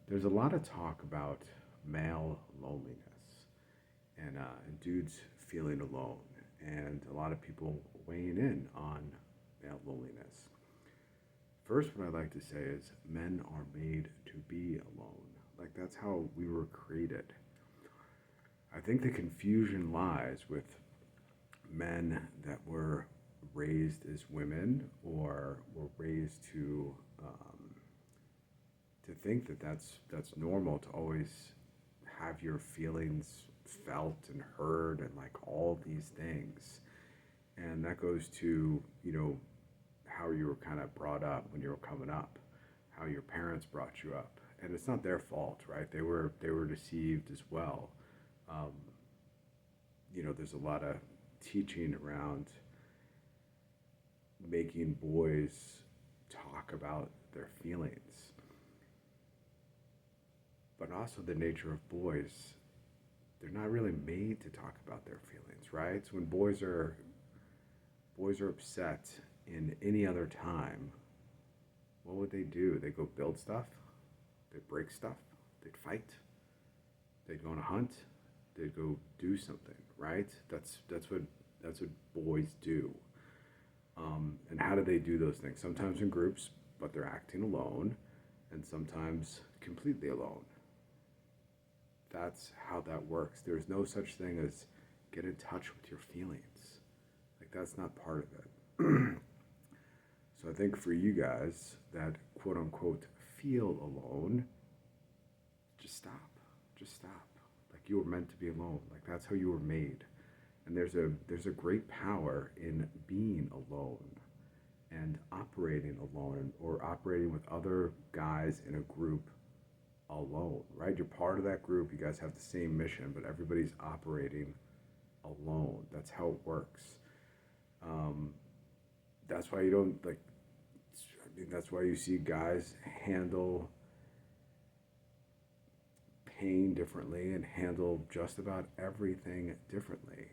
There's a lot of talk about male loneliness and dudes feeling alone, and a lot of people weighing in on male loneliness. First, what I'd like to say is men are made to be alone. Like, that's how we were created. I think the confusion lies with men that were raised as women or were raised to think that that's normal to always have your feelings felt and heard and like all these things. And that goes to, how you were kind of brought up when you were coming up, how your parents brought you up. And it's not their fault, right? They were deceived as well. Um, there's a lot of teaching around making boys talk about their feelings, but also the nature of boys. They're not really made to talk about their feelings, right? So when boys are upset in any other time, what would they do? They go build stuff, they'd break stuff, they'd fight, they'd go on a hunt, they'd go do something, right? That's what boys do. And how do they do those things? Sometimes in groups, but they're acting alone, and sometimes completely alone. That's how that works. There's no such thing as get in touch with your feelings. Like, that's not part of it. So I think for you guys that quote unquote feel alone, just stop. Just stop. Like, you were meant to be alone. Like, that's how you were made. And there's a great power in being alone and operating alone or operating with other guys in a group alone, right? You're part of that group, you guys have the same mission, but everybody's operating alone. That's how it works. Um, that's why you don't like. I mean, that's why you see guys handle pain differently and handle just about everything differently,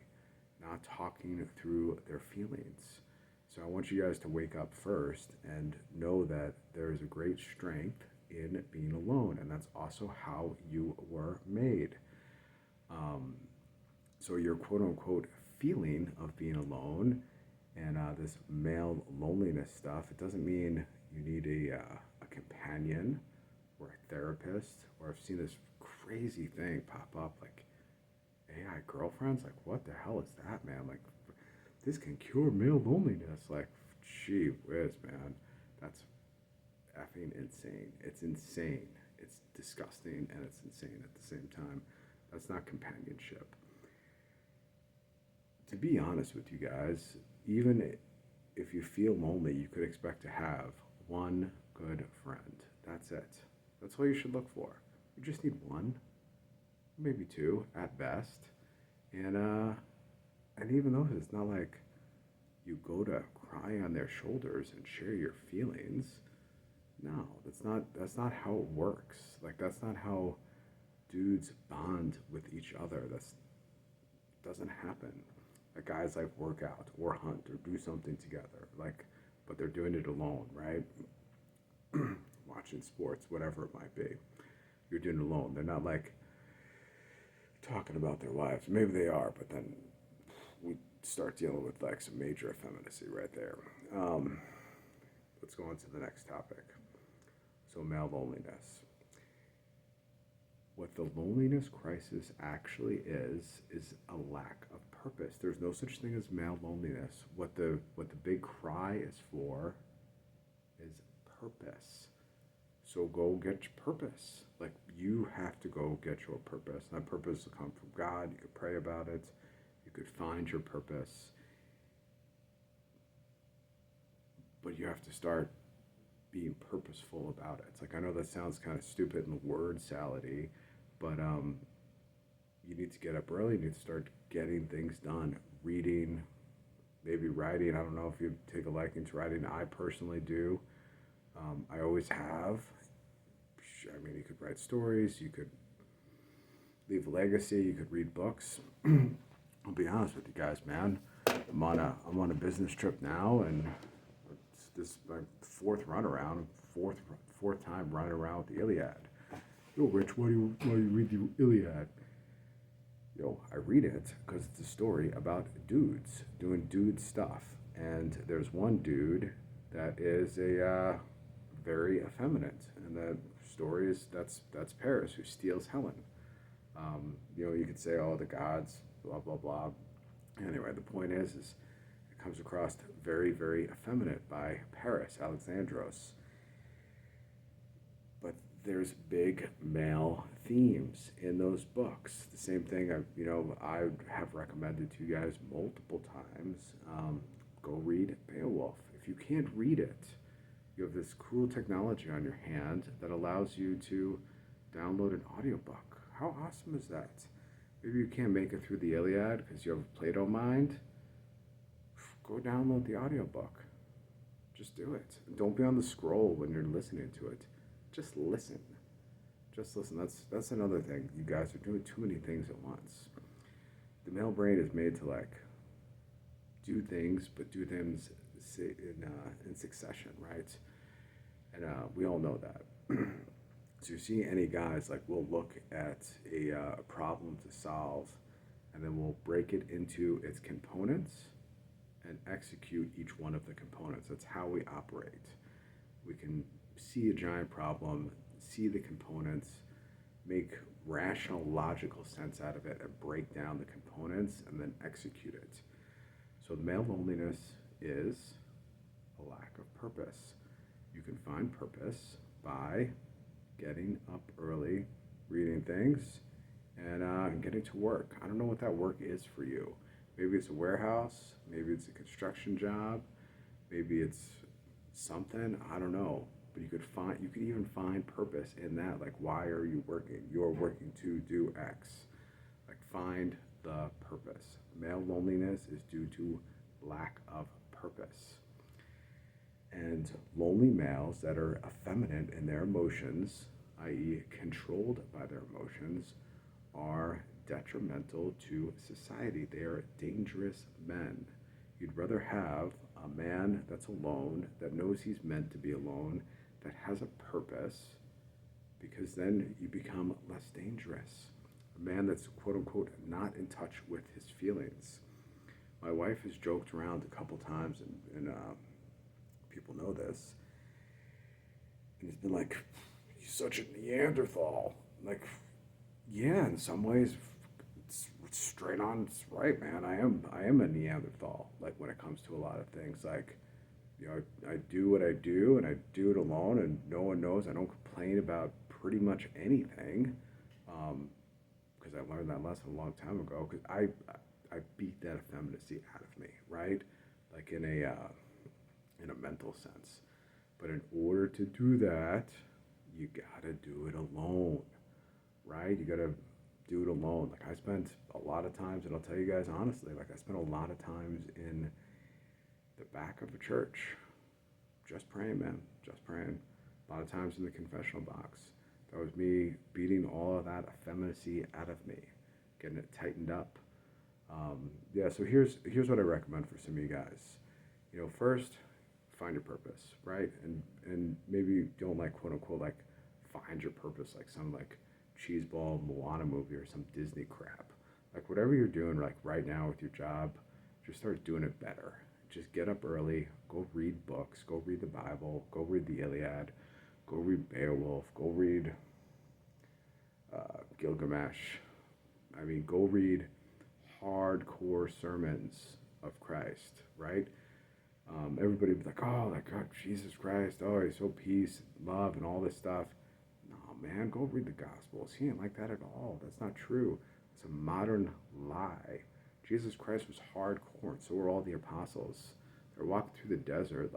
not talking through their feelings. So I want you guys to wake up first and know that there is a great strength in being alone, and that's also how you were made. Um, so your quote unquote feeling of being alone and this male loneliness stuff, it doesn't mean you need a companion or a therapist. Or I've seen this crazy thing pop up like AI girlfriends. Like, what the hell is that, man? Like, this can cure male loneliness. Like, gee whiz, man. That's effing insane. It's insane. It's disgusting and it's insane at the same time. That's not companionship. To be honest with you guys, even if you feel lonely, you could expect to have one good friend. That's it. That's all you should look for. You just need one, maybe two at best. And even though it's not like you go to cry on their shoulders and share your feelings, no, that's not how it works. Like, that's not how dudes bond with each other. That's doesn't happen. Like, guys like work out or hunt or do something together. Like, but they're doing it alone, right? Watching sports, whatever it might be. You're doing it alone. They're not like talking about their wives. Maybe they are, but then we start dealing with like some major effeminacy right there. Um, let's go on to the next topic. So, male loneliness. What the loneliness crisis actually is a lack of purpose. There's no such thing as male loneliness. What the big cry is for is purpose. So go get your purpose. Like, you have to go get your purpose. And that purpose will come from God. You could pray about it. You could find your purpose. But you have to start being purposeful about it. It's like, I know that sounds kind of stupid and word salady, but you need to get up early. You need to start getting things done. Reading, maybe writing. I don't know if you take a liking to writing. I personally do. I always have. I mean, you could write stories. You could leave a legacy. You could read books. I'll be honest with you guys, man. I'm on a business trip now, and this is my fourth run around, fourth time running around with the Iliad. Yo, Rich, why do you read the Iliad? I read it because it's a story about dudes doing dude stuff. And there's one dude that is a very effeminate. And the story is that's Paris who steals Helen. You could say, oh, the gods, blah, blah, blah. Anyway, the point is it comes across very, very effeminate by Paris, Alexandros. But there's big male themes in those books. The same thing I have recommended to you guys multiple times. Go read Beowulf. If you can't read it, you have this cool technology on your hand that allows you to download an audiobook. How awesome is that? Maybe you can't make it through the Iliad because you have a Plato mind. Go download the audiobook. Just do it. Don't be on the scroll when you're listening to it. Just listen. Just listen. That's another thing. You guys are doing too many things at once. The male brain is made to do things, but do things in succession, right? And we all know that. So you see any guys we'll look at a problem to solve, and then we'll break it into its components and execute each one of the components. That's how we operate. We can see a giant problem, see the components, make rational, logical sense out of it, and break down the components and then execute it. So the male loneliness is a lack of purpose. You can find purpose by getting up early, reading things, and getting to work. I don't know what that work is for you. Maybe it's a warehouse, maybe it's a construction job, maybe it's something, I don't know. But you could even find purpose in that. Why are you working? You're working to do X. Find the purpose. Male loneliness is due to lack of purpose. And lonely males that are effeminate in their emotions, i.e., controlled by their emotions, are detrimental to society. They are dangerous men. You'd rather have a man that's alone, that knows he's meant to be alone, that has a purpose, because then you become less dangerous. A man that's quote unquote not in touch with his feelings. My wife has joked around a couple times, and people know this, and it's been like, "He's such a Neanderthal." Yeah, in some ways, it's straight on. It's right, man. I am a Neanderthal. When it comes to a lot of things, I do what I do, and I do it alone, and no one knows. I don't complain about pretty much anything, because I learned that lesson a long time ago. Because I beat that effeminacy out of me, right? In a mental sense. But in order to do that, you gotta do it alone, right? You gotta do it alone. I spent a lot of times, and I'll tell you guys honestly, I spent a lot of times in the back of a church, just praying, man, just praying. A lot of times in the confessional box. That was me beating all of that effeminacy out of me, getting it tightened up. So here's what I recommend for some of you guys. First, find your purpose, right? And maybe you don't quote unquote find your purpose some cheeseball Moana movie or some Disney crap. Whatever you're doing right now with your job, just start doing it better. Just get up early, go read books, go read the Bible, go read the Iliad, go read Beowulf, go read Gilgamesh. Go read hardcore sermons of Christ, right? Everybody would be oh, God, Jesus Christ, oh, he's so peace, love, and all this stuff. No, man, go read the Gospels. He ain't like that at all. That's not true. It's a modern lie. Jesus Christ was hardcore, and so were all the apostles. They're walking through the desert,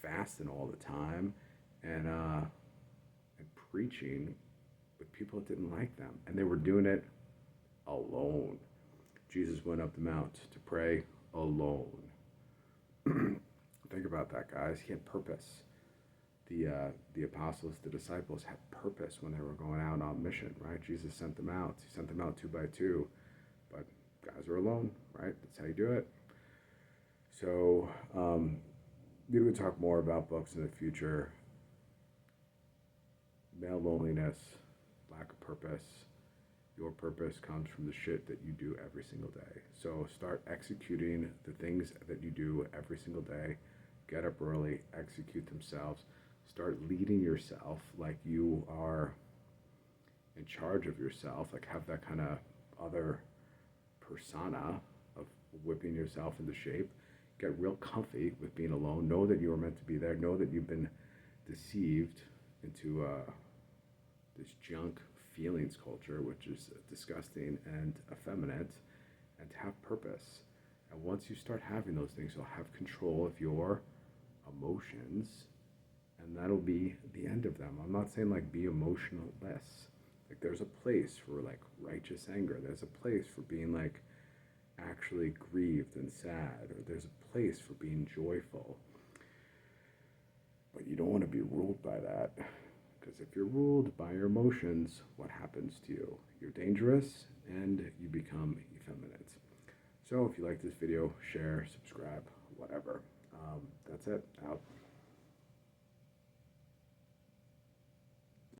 fasting all the time, and preaching with people that didn't like them, and they were doing it alone. Jesus went up the mount to pray alone. Think about that, guys. He had purpose. The apostles, the disciples had purpose when they were going out on mission, right? Jesus sent them out. He sent them out 2 by 2, but guys are alone, right? That's how you do it. So we would talk more about books in the future. Male loneliness, lack of purpose. Your purpose comes from the shit that you do every single day. So start executing the things that you do every single day. Get up early, execute themselves. Start leading yourself like you are in charge of yourself. Like have that kind of other persona of whipping yourself into shape. Get real comfy with being alone. Know that you are meant to be there. Know that you've been deceived into this junk feelings culture, which is disgusting and effeminate, and to have purpose. And once you start having those things, you'll have control of your emotions, and that'll be the end of them. I'm not saying like be emotionless. Like there's a place for like righteous anger. There's a place for being like actually grieved and sad, or there's a place for being joyful. But you don't want to be ruled by that. Because if you're ruled by your emotions, what happens to you? You're dangerous and you become effeminate. So if you like this video, share, subscribe, whatever. That's it. Out.